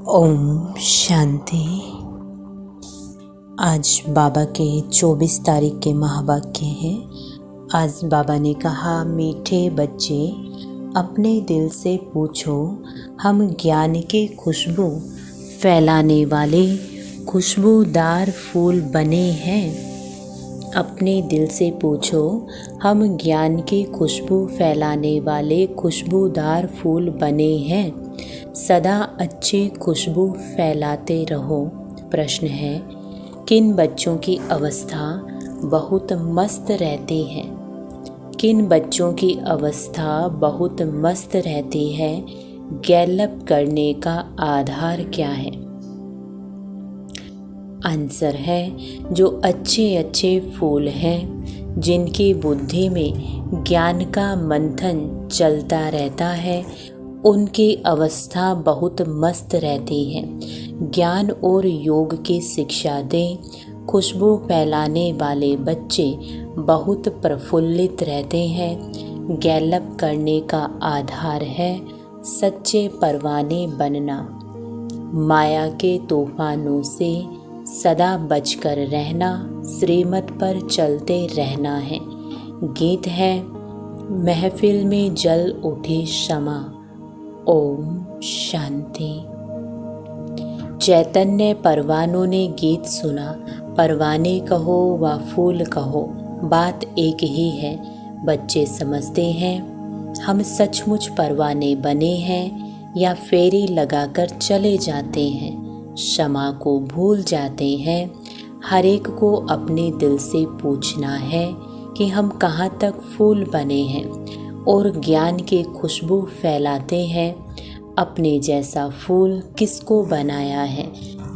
ओम शांति। आज बाबा के 24 तारीख के महावाक्य हैं। आज बाबा ने कहा, मीठे बच्चे अपने दिल से पूछो, हम ज्ञान की खुशबू फैलाने वाले खुशबूदार फूल बने हैं। अपने दिल से पूछो, हम ज्ञान की खुशबू फैलाने वाले खुशबूदार फूल बने हैं। सदा अच्छी खुशबू फैलाते रहो। प्रश्न है, किन बच्चों की अवस्था बहुत मस्त रहती है? किन बच्चों की अवस्था बहुत मस्त रहती है? गैलप करने का आधार क्या है? आंसर है, जो अच्छे अच्छे फूल हैं, जिनकी बुद्धि में ज्ञान का मंथन चलता रहता है, उनकी अवस्था बहुत मस्त रहती है। ज्ञान और योग की शिक्षा दें। खुशबू फैलाने वाले बच्चे बहुत प्रफुल्लित रहते हैं। गैलप करने का आधार है सच्चे परवाने बनना। माया के तूफानों से सदा बचकर रहना, श्रीमत पर चलते रहना है। गीत है, महफिल में जल उठी क्षमा। ओम शांति। चैतन्य परवानों ने गीत सुना, परवाने कहो व फूल कहो, बात एक ही है। बच्चे समझते हैं हम सचमुच परवाने बने हैं या फेरी लगाकर चले जाते हैं। क्षमा को भूल जाते हैं। हर एक को अपने दिल से पूछना है कि हम कहाँ तक फूल बने हैं और ज्ञान की खुशबू फैलाते हैं। अपने जैसा फूल किसको बनाया है,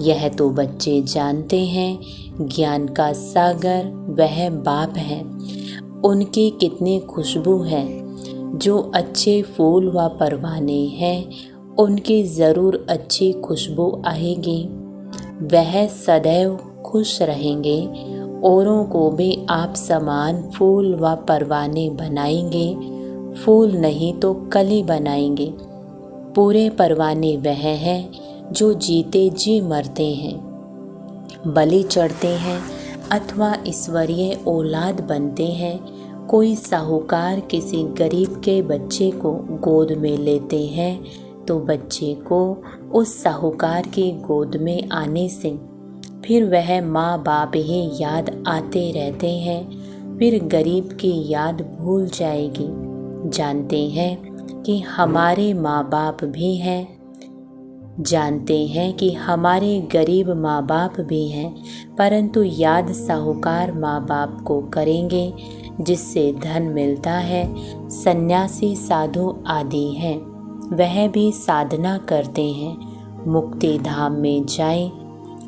यह तो बच्चे जानते हैं। ज्ञान का सागर वह बाप है, उनकी कितनी खुशबू है। जो अच्छे फूल व परवाने हैं, उनकी ज़रूर अच्छी खुशबू आएगी। वह सदैव खुश रहेंगे। औरों को भी आप समान फूल व परवाने बनाएंगे। फूल नहीं तो कली बनाएंगे। पूरे परवाने वह हैं जो जीते जी मरते हैं, बलि चढ़ते हैं अथवा ईश्वरीय औलाद बनते हैं। कोई साहूकार किसी गरीब के बच्चे को गोद में लेते हैं तो बच्चे को उस साहूकार की गोद में आने से फिर वह माँ बाप ही याद आते रहते हैं। फिर गरीब की याद भूल जाएगी। जानते हैं कि हमारे माँ बाप भी हैं, जानते हैं कि हमारे गरीब माँ बाप भी हैं, परंतु याद साहूकार माँ बाप को करेंगे जिससे धन मिलता है। सन्यासी साधु आदि हैं, वह भी साधना करते हैं। मुक्ति धाम में जाएं,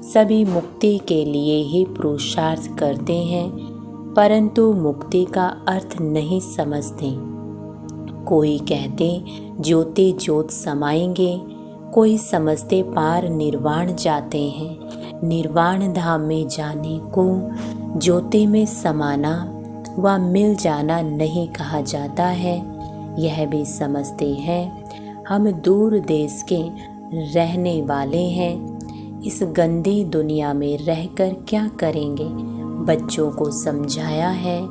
सभी मुक्ति के लिए ही पुरुषार्थ करते हैं, परंतु मुक्ति का अर्थ नहीं समझते। कोई कहते ज्योति ज्योत समाएंगे, कोई समझते पार निर्वाण जाते हैं। निर्वाण धाम में जाने को ज्योति में समाना व मिल जाना नहीं कहा जाता है। यह भी समझते हैं हम दूर देश के रहने वाले हैं, इस गंदी दुनिया में रहकर क्या करेंगे। बच्चों को समझाया है,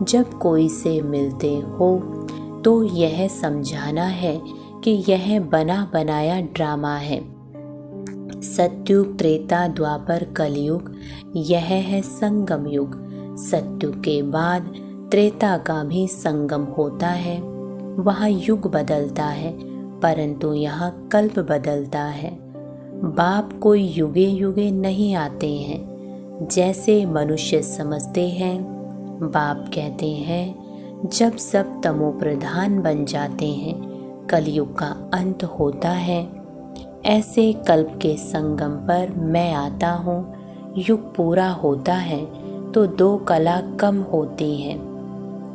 जब कोई से मिलते हो तो यह समझाना है कि यह बना बनाया ड्रामा है। सत्युग, त्रेता, द्वापर, कलयुग, यह है संगम युग। सत्युग के बाद त्रेता का भी संगम होता है। वहाँ युग बदलता है, परंतु यहाँ कल्प बदलता है। बाप कोई युगे युगे नहीं आते हैं, जैसे मनुष्य समझते हैं। बाप कहते हैं, जब सब तमो प्रधान बन जाते हैं, कलयुग का अंत होता है। ऐसे कल्प के संगम पर मैं आता हूँ। युग पूरा होता है तो 2 कला कम होती हैं।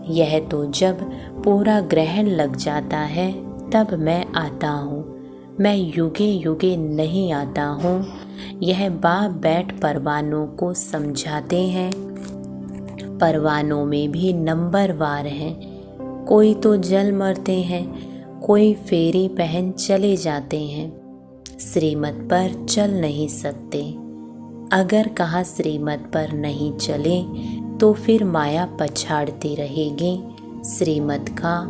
यह तो जब पूरा ग्रहण लग जाता है तब मैं आता हूँ। मैं युगे युगे नहीं आता हूँ। यह बाप बैठ परवानों को समझाते हैं। परवानों में भी नंबरवार हैं। कोई तो जल मरते हैं, कोई फेरी पहन चले जाते हैं। श्रीमत पर चल नहीं सकते। अगर कहा श्रीमत पर नहीं चले तो फिर माया पछाड़ती रहेगी। श्रीमत का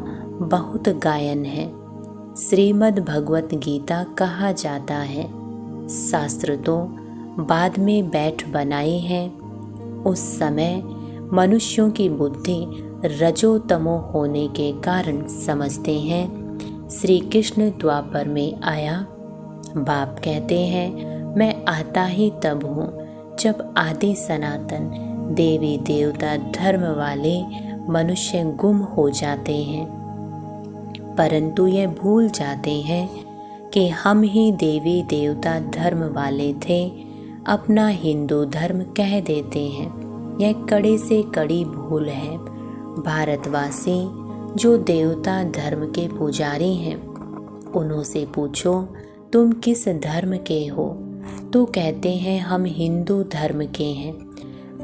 बहुत गायन है। श्रीमद् भगवत गीता कहा जाता है। शास्त्र तो बाद में बैठ बनाए हैं। उस समय मनुष्यों की बुद्धि रजोतमो होने के कारण समझते हैं श्री कृष्ण द्वापर में आया। बाप कहते हैं मैं आता ही तब हूँ जब आदि सनातन देवी देवता धर्म वाले मनुष्य गुम हो जाते हैं, परंतु ये भूल जाते हैं कि हम ही देवी देवता धर्म वाले थे, अपना हिंदू धर्म कह देते हैं। यह कड़े से कड़ी भूल है। भारतवासी जो देवता धर्म के पुजारी हैं, उन्हों से पूछो तुम किस धर्म के हो, तो कहते हैं हम हिंदू धर्म के हैं।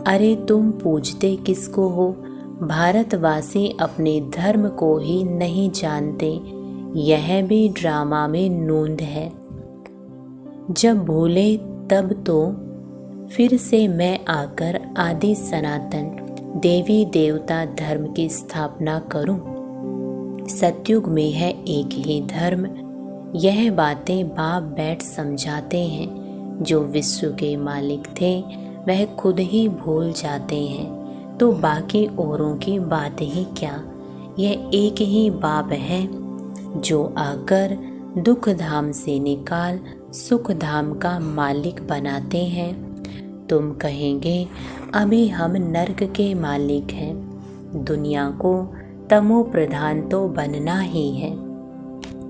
अरे तुम पूजते किसको हो? भारतवासी अपने धर्म को ही नहीं जानते। यह भी ड्रामा में नोंद है। जब भूले तब तो फिर से मैं आकर आदि सनातन देवी देवता धर्म की स्थापना करूं। सतयुग में है एक ही धर्म। यह बातें बाप बैठ समझाते हैं। जो विश्व के मालिक थे वह खुद ही भूल जाते हैं, तो बाकी औरों की बात ही क्या। यह एक ही बाप है जो आकर दुख धाम से निकाल सुख धाम का मालिक बनाते हैं। तुम कहेंगे अभी हम नर्क के मालिक हैं। दुनिया को तमो प्रधान तो बनना ही है।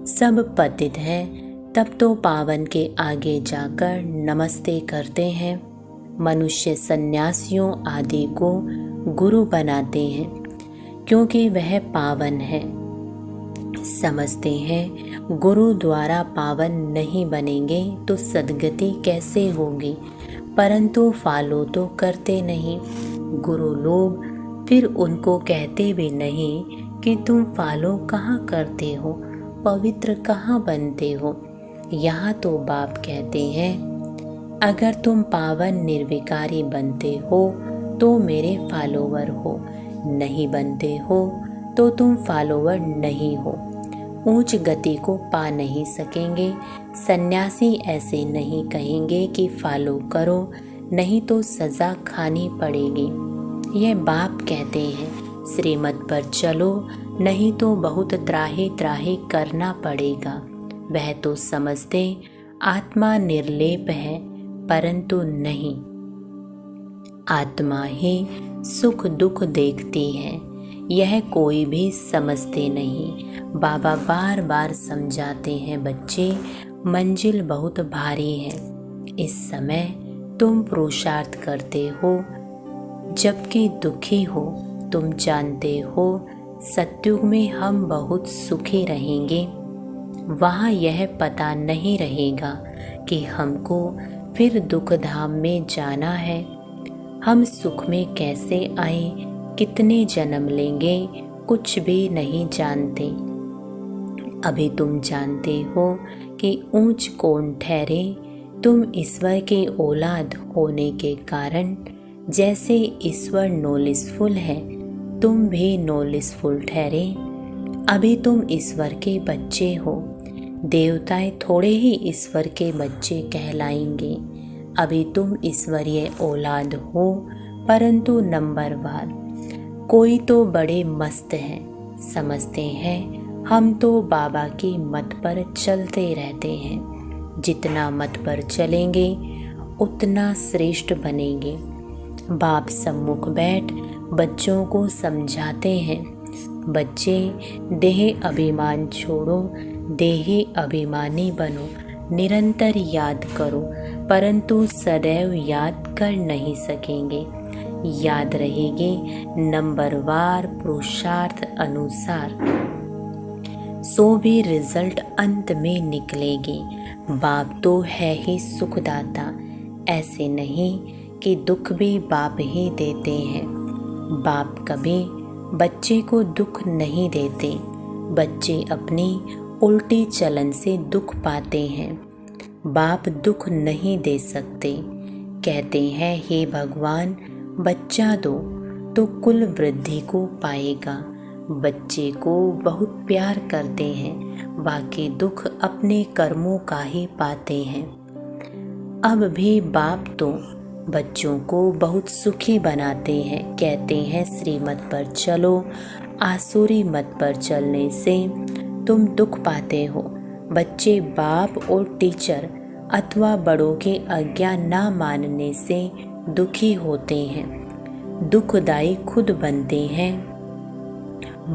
सब पतित हैं, तब तो पावन के आगे जाकर नमस्ते करते हैं। मनुष्य सन्यासियों आदि को गुरु बनाते हैं क्योंकि वह पावन है। समझते हैं गुरु द्वारा पावन नहीं बनेंगे तो सद्गति कैसे होगी, परंतु फॉलो तो करते नहीं। गुरु लोग फिर उनको कहते भी नहीं कि तुम फॉलो कहाँ करते हो, पवित्र कहाँ बनते हो। यहाँ तो बाप कहते हैं अगर तुम पावन निर्विकारी बनते हो तो मेरे फॉलोवर हो, नहीं बनते हो तो तुम फॉलोवर नहीं हो। ऊंच गति को पा नहीं सकेंगे। सन्यासी ऐसे नहीं कहेंगे कि फॉलो करो, नहीं तो सजा खानी पड़ेगी। यह बाप कहते हैं श्रीमत पर चलो, नहीं तो बहुत त्राही त्राही करना पड़ेगा। वह तो समझते आत्मा निर्लेप है, परंतु नहीं। आत्मा ही सुख दुख देखती है, यह कोई भी समझते नहीं। बाबा बार बार समझाते हैं बच्चे, मंजिल बहुत भारी है। इस समय तुम पुरुषार्थ करते हो जबकि दुखी हो। तुम जानते हो सतयुग में हम बहुत सुखी रहेंगे। वहाँ यह पता नहीं रहेगा कि हमको फिर दुख धाम में जाना है। हम सुख में कैसे आए, कितने जन्म लेंगे, कुछ भी नहीं जानते। अभी तुम जानते हो कि ऊंच कौन ठहरे। तुम ईश्वर के औलाद होने के कारण जैसे ईश्वर नॉलेजफुल है, तुम भी नॉलेजफुल ठहरे। अभी तुम ईश्वर के बच्चे हो। देवताएं थोड़े ही ईश्वर के बच्चे कहलाएंगे। अभी तुम ईश्वरीय औलाद हो, परंतु नंबरवार। कोई तो बड़े मस्त हैं, समझते हैं हम तो बाबा की मत पर चलते रहते हैं। जितना मत पर चलेंगे उतना श्रेष्ठ बनेंगे। बाप सम्मुख बैठ बच्चों को समझाते हैं, बच्चे देह अभिमान छोड़ो, देही अभिमानी बनो। निरंतर याद करो, परंतु सदैव याद कर नहीं सकेंगे। याद रहेगी नंबरवार पुरुषार्थ अनुसार, सो भी रिजल्ट अंत में निकलेगी। बाप तो है ही सुखदाता, ऐसे नहीं कि दुख भी बाप ही देते हैं। बाप कभी बच्चे को दुख नहीं देते। बच्चे अपनी उल्टी चलन से दुख पाते हैं। बाप दुख नहीं दे सकते। कहते हैं हे भगवान बच्चा दो तो कुल वृद्धि को पाएगा। बच्चे को बहुत प्यार करते हैं, बाकी दुख अपने कर्मों का ही पाते हैं। अब भी बाप तो बच्चों को बहुत सुखी बनाते हैं। कहते हैं श्रीमत पर चलो, आसुरी मत पर चलने से तुम दुख पाते हो। बच्चे बाप और टीचर अथवा बड़ों के आज्ञा ना मानने से दुखी होते हैं। दुखदाई खुद बनते हैं,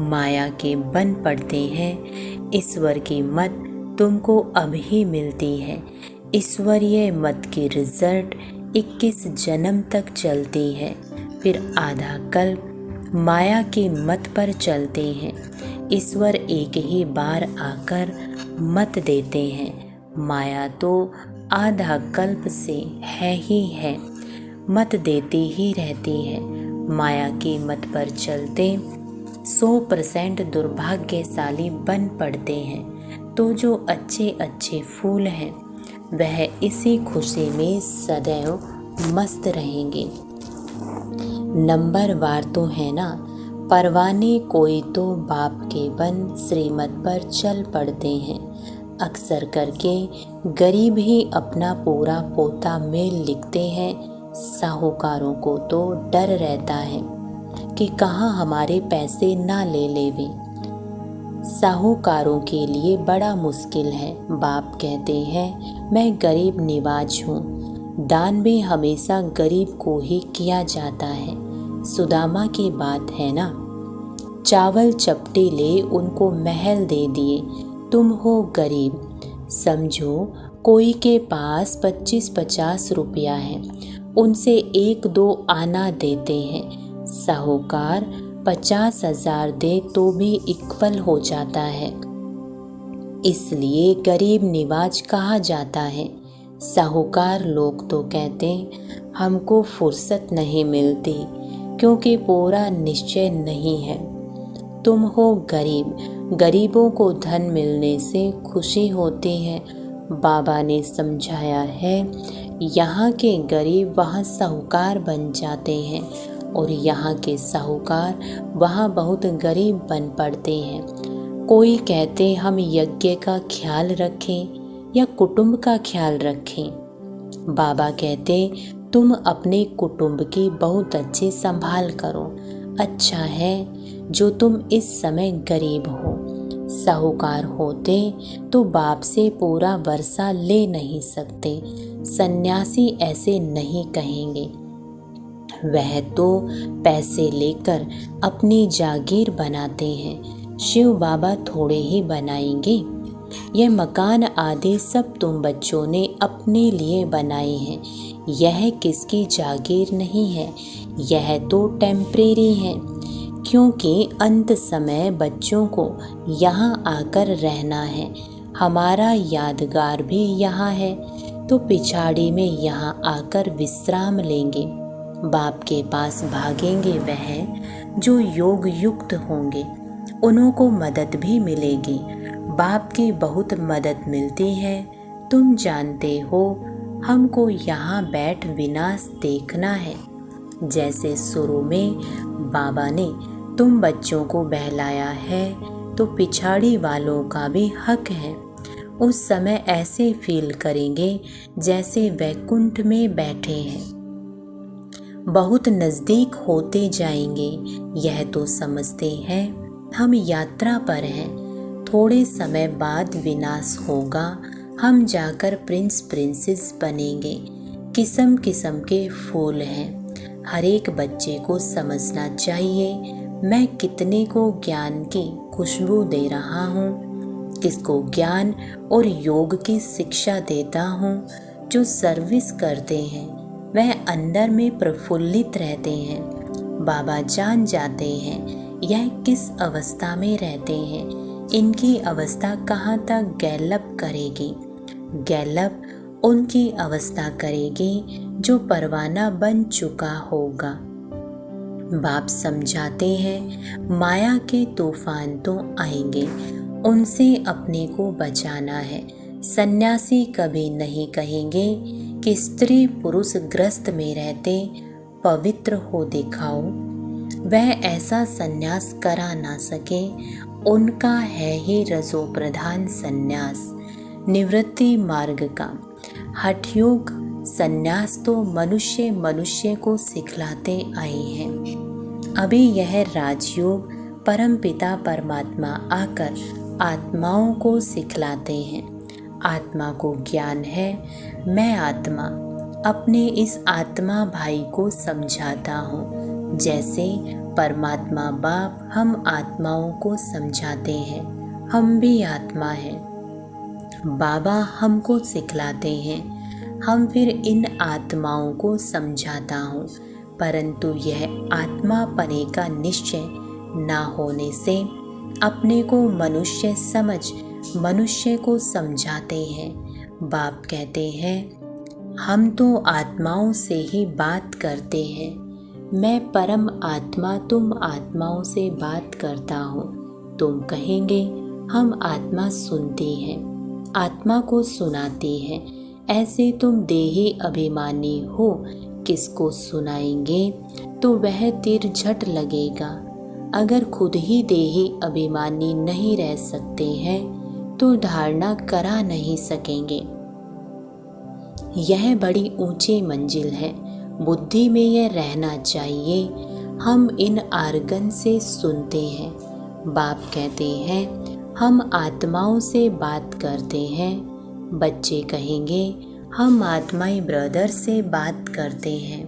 माया के बन पड़ते हैं। ईश्वर की मत तुमको अभी मिलती है। ईश्वरीय मत की रिजल्ट 21 जन्म तक चलती है, फिर आधा कल्प माया की मत पर चलते हैं। ईश्वर एक ही बार आकर मत देते हैं। माया तो आधा कल्प से है ही है, मत देती ही रहती है। माया की मत पर चलते 100% दुर्भाग्यशाली बन पड़ते हैं। तो जो अच्छे अच्छे फूल हैं वह इसी खुशी में सदैव मस्त रहेंगे। नंबर वार तो है ना, परवाने कोई तो बाप के बन श्रीमत पर चल पड़ते हैं। अक्सर करके गरीब ही अपना पूरा पोता मेल लिखते हैं। साहूकारों को तो डर रहता है कि कहाँ हमारे पैसे ना ले लेवे। साहूकारों के लिए बड़ा मुश्किल है। बाप कहते हैं मैं गरीब निवाज हूँ। दान भी हमेशा गरीब को ही किया जाता है। सुदामा की बात है ना, चावल चपटी ले उनको महल दे दिए। तुम हो गरीब, समझो कोई के पास 25-50 रुपया है, उनसे 1-2 आना देते हैं। साहूकार 50,000 दे तो भी इक्वल हो जाता है, इसलिए गरीब निवाज कहा जाता है। साहूकार लोग तो कहते हमको फुर्सत नहीं मिलती क्योंकि पूरा निश्चय नहीं है। तुम हो गरीब, गरीबों को धन मिलने से खुशी होती है। बाबा ने समझाया है यहाँ के गरीब वहाँ साहूकार बन जाते हैं और यहाँ के साहूकार वहाँ बहुत गरीब बन पड़ते हैं। कोई कहते हम यज्ञ का ख्याल रखें या कुटुंब का ख्याल रखें। बाबा कहते तुम अपने कुटुंब की बहुत अच्छी संभाल करो। अच्छा है जो तुम इस समय गरीब हो। साहूकार होते तो बाप से पूरा वर्षा ले नहीं सकते। सन्यासी ऐसे नहीं कहेंगे, वह तो पैसे लेकर अपनी जागीर बनाते हैं। शिव बाबा थोड़े ही बनाएंगे। यह मकान आदि सब तुम बच्चों ने अपने लिए बनाए हैं। यह किसकी जागीर नहीं है, यह तो टेम्परेरी है, क्योंकि अंत समय बच्चों को यहाँ आकर रहना है। हमारा यादगार भी यहाँ है, तो पिछाड़ी में यहाँ आकर विश्राम लेंगे। बाप के पास भागेंगे वह जो योग युक्त होंगे, उन्हों को मदद भी मिलेगी। बाप की बहुत मदद मिलती है। तुम जानते हो हमको यहाँ बैठ विनाश देखना है। जैसे शुरू में बाबा ने तुम बच्चों को बहलाया है, तो पिछाड़ी वालों का भी हक है। उस समय ऐसे फील करेंगे जैसे वैकुंठ में बैठे हैं। बहुत नज़दीक होते जाएंगे, यह तो समझते हैं हम यात्रा पर हैं। थोड़े समय बाद विनाश होगा, हम जाकर प्रिंस प्रिंसेस बनेंगे। किस्म किस्म के फूल हैं। हर एक बच्चे को समझना चाहिए मैं कितने को ज्ञान की खुशबू दे रहा हूँ, किसको ज्ञान और योग की शिक्षा देता हूँ। जो सर्विस करते हैं वह अंदर में प्रफुल्लित रहते हैं। बाबा जान जाते हैं यह किस अवस्था में रहते हैं। इनकी अवस्था कहाँ तक गैलप करेगी। गैलप उनकी अवस्था करेगी जो परवाना बन चुका होगा। बाप समझाते हैं माया के तूफान तो आएंगे, उनसे अपने को बचाना है। सन्यासी कभी नहीं कहेंगे कि स्त्री पुरुष ग्रस्त में रहते पवित्र हो दिखाओ। वह ऐसा सन्यास करा ना सके, उनका है ही रजो प्रधान सन्यास, निवृत्ति मार्ग का। हठयोग सन्यास तो मनुष्य मनुष्य को सिखलाते आए हैं। अभी यह राजयोग परमपिता परमात्मा आकर आत्माओं को सिखलाते हैं। आत्मा को ज्ञान है, मैं आत्मा अपने इस आत्मा भाई को समझाता हूँ, जैसे परमात्मा बाप हम आत्माओं को समझाते हैं। हम भी आत्मा हैं, बाबा हमको सिखलाते हैं, हम फिर इन आत्माओं को समझाता हूँ। परंतु यह आत्मा पने का निश्चय ना होने से अपने को मनुष्य समझ मनुष्य को समझाते हैं। बाप कहते हैं हम तो आत्माओं से ही बात करते हैं। मैं परम आत्मा तुम आत्माओं से बात करता हूँ। तुम कहेंगे हम आत्मा सुनती हैं, आत्मा को सुनाती हैं। ऐसे तुम देही अभिमानी हो, किसको सुनाएंगे तो वह तीर झट लगेगा। अगर खुद ही देही अभिमानी नहीं रह सकते हैं तो धारणा करा नहीं सकेंगे। यह बड़ी ऊंची मंजिल है, बुद्धि में यह रहना चाहिए। हम इन आर्गन से सुनते हैं। बाप कहते हैं हम आत्माओं से बात करते हैं। बच्चे कहेंगे हम आत्माई ब्रदर से बात करते हैं।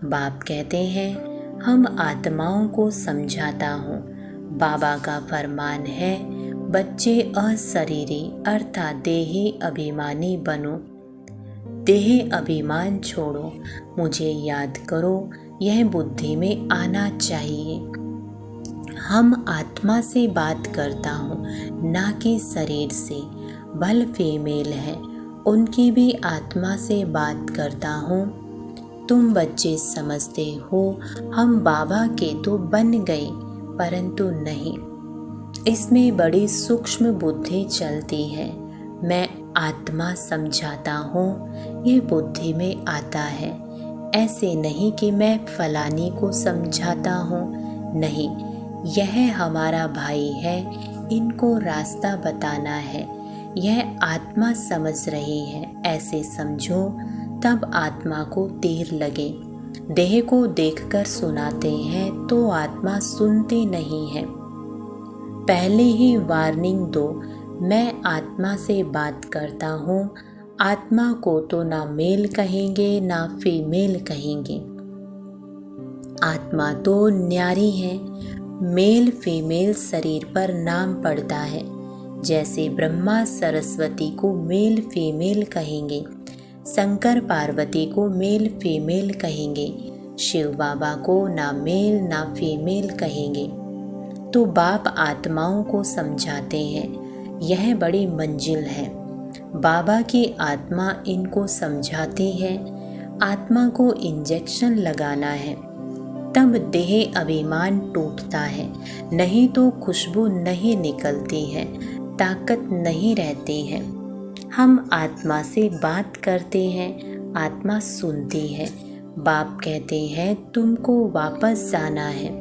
बाप कहते हैं हम आत्माओं को समझाता हूँ। बाबा का फरमान है बच्चे अशरीरी अर्थात देही अभिमानी बनो। देह अभिमान छोड़ो, मुझे याद करो, यह बुद्धि में आना चाहिए। हम आत्मा से बात करता हूँ, ना कि शरीर से। भल फीमेल है, उनकी भी आत्मा से बात करता हूँ। तुम बच्चे समझते हो हम बाबा के तो बन गए, परंतु नहीं, इसमें बड़ी सूक्ष्म बुद्धि चलती है। मैं आत्मा समझाता हूँ, ये बुद्धि में आता है। ऐसे नहीं कि मैं फलानी को समझाता हूँ, नहीं, यह हमारा भाई है, इनको रास्ता बताना है। यह आत्मा समझ रही है, ऐसे समझो, तब आत्मा को तीर लगे। देह को देखकर सुनाते हैं तो आत्मा सुनती नहीं है। पहले ही वार्निंग दो, मैं आत्मा से बात करता हूँ। आत्मा को तो ना मेल कहेंगे ना फीमेल कहेंगे। आत्मा तो न्यारी है, मेल फीमेल शरीर पर नाम पड़ता है। जैसे ब्रह्मा सरस्वती को मेल फीमेल कहेंगे, शंकर पार्वती को मेल फीमेल कहेंगे, शिव बाबा को ना मेल ना फीमेल कहेंगे। तो बाप आत्माओं को समझाते हैं, यह बड़ी मंजिल है। बाबा की आत्मा इनको समझाती है। आत्मा को इंजेक्शन लगाना है, तब देह अभिमान टूटता है, नहीं तो खुशबू नहीं निकलती है, ताकत नहीं रहती है। हम आत्मा से बात करते हैं, आत्मा सुनती है। बाप कहते हैं तुमको वापस जाना है,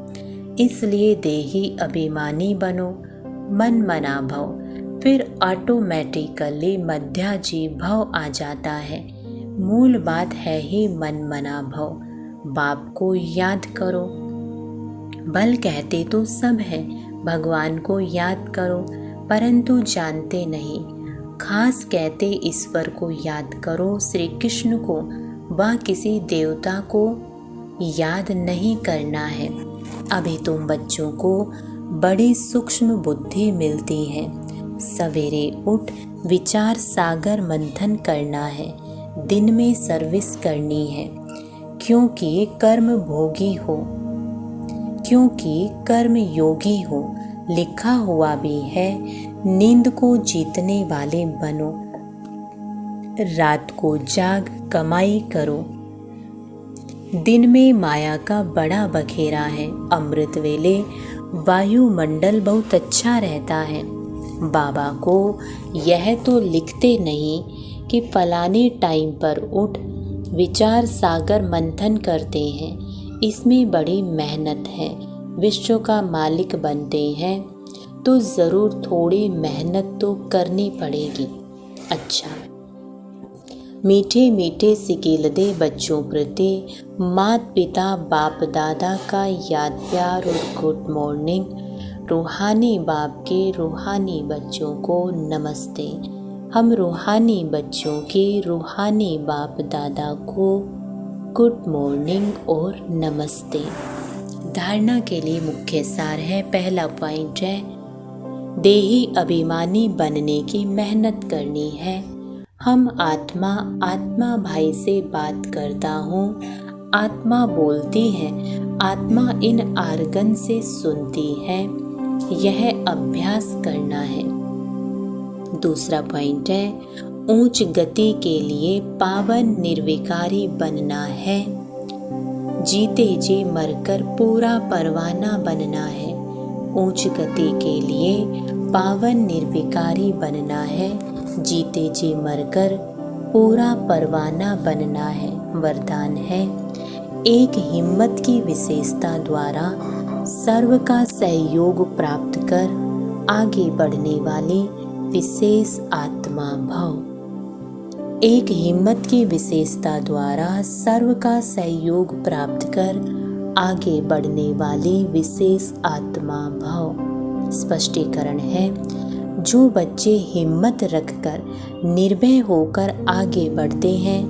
इसलिए देही अभिमानी बनो, मन मना भव, फिर ऑटोमेटिकली मध्याजी भव आ जाता है। मूल बात है ही मन मना भव। बाप को याद करो। भल कहते तो सब है, भगवान को याद करो, परंतु जानते नहीं। खास कहते ईश्वर को याद करो, श्री कृष्ण को व किसी देवता को याद नहीं करना है। अभी तुम बच्चों को बड़ी सूक्ष्म बुद्धि मिलती है। सवेरे उठ विचार सागर मंथन करना है, दिन में सर्विस करनी है, क्योंकि कर्म भोगी हो, क्योंकि कर्म योगी हो। लिखा हुआ भी है, नींद को जीतने वाले बनो, रात को जाग कमाई करो। दिन में माया का बड़ा बखेरा है, अमृत वेले वायुमंडल बहुत अच्छा रहता है। बाबा को यह तो लिखते नहीं कि फलाने टाइम पर उठ विचार सागर मंथन करते हैं, इसमें बड़ी मेहनत है, विश्व का मालिक बनते हैं तो ज़रूर थोड़ी मेहनत तो करनी पड़ेगी। अच्छा, मीठे मीठे सिकेल दे बच्चों प्रति माता पिता बाप दादा का याद प्यार और गुड मॉर्निंग। रूहानी बाप के रूहानी बच्चों को नमस्ते। हम रूहानी बच्चों के रूहानी बाप दादा को गुड मॉर्निंग और नमस्ते। धारणा के लिए मुख्य सार है, पहला पॉइंट है देही अभिमानी बनने की मेहनत करनी है। हम आत्मा भाई से बात करता हूँ, आत्मा बोलती है, आत्मा इन आर्गन से सुनती है, यह अभ्यास करना है। दूसरा पॉइंट है ऊंच गति के लिए पावन निर्विकारी बनना है। जीते जी मरकर पूरा परवाना बनना है। ऊंच गति के लिए पावन निर्विकारी बनना है, जीते जी मरकर पूरा परवाना बनना है। वरदान है एक हिम्मत की विशेषता द्वारा सर्व का सहयोग प्राप्त कर आगे बढ़ने वाली विशेष आत्मा भव। एक हिम्मत की विशेषता द्वारा सर्व का सहयोग प्राप्त कर आगे बढ़ने वाली विशेष आत्मा भव। स्पष्टीकरण है जो बच्चे हिम्मत रखकर निर्भय होकर आगे बढ़ते हैं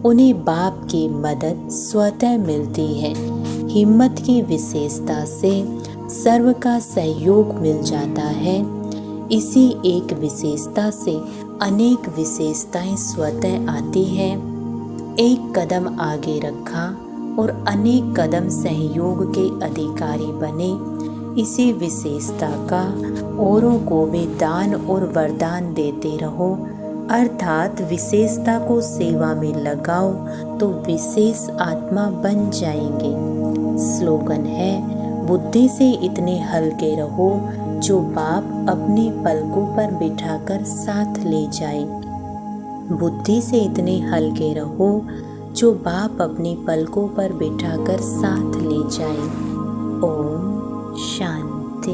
उन्हें बाप की मदद स्वतः मिलती है। हिम्मत की विशेषता से सर्व का सहयोग मिल जाता है। इसी एक विशेषता से अनेक विशेषताएं स्वतः आती हैं। एक कदम आगे रखा और अनेक कदम सहयोग के अधिकारी बने। इसी विशेषता का औरों को भी दान और वरदान देते रहो, अर्थात विशेषता को सेवा में लगाओ तो विशेष आत्मा बन जाएंगे। स्लोगन है बुद्धि से इतने हल्के रहो जो बाप अपने पलकों पर बिठाकर साथ ले जाए। बुद्धि से इतने हल्के रहो जो बाप अपनी पलकों पर बिठाकर साथ ले जाए। ओम शांति।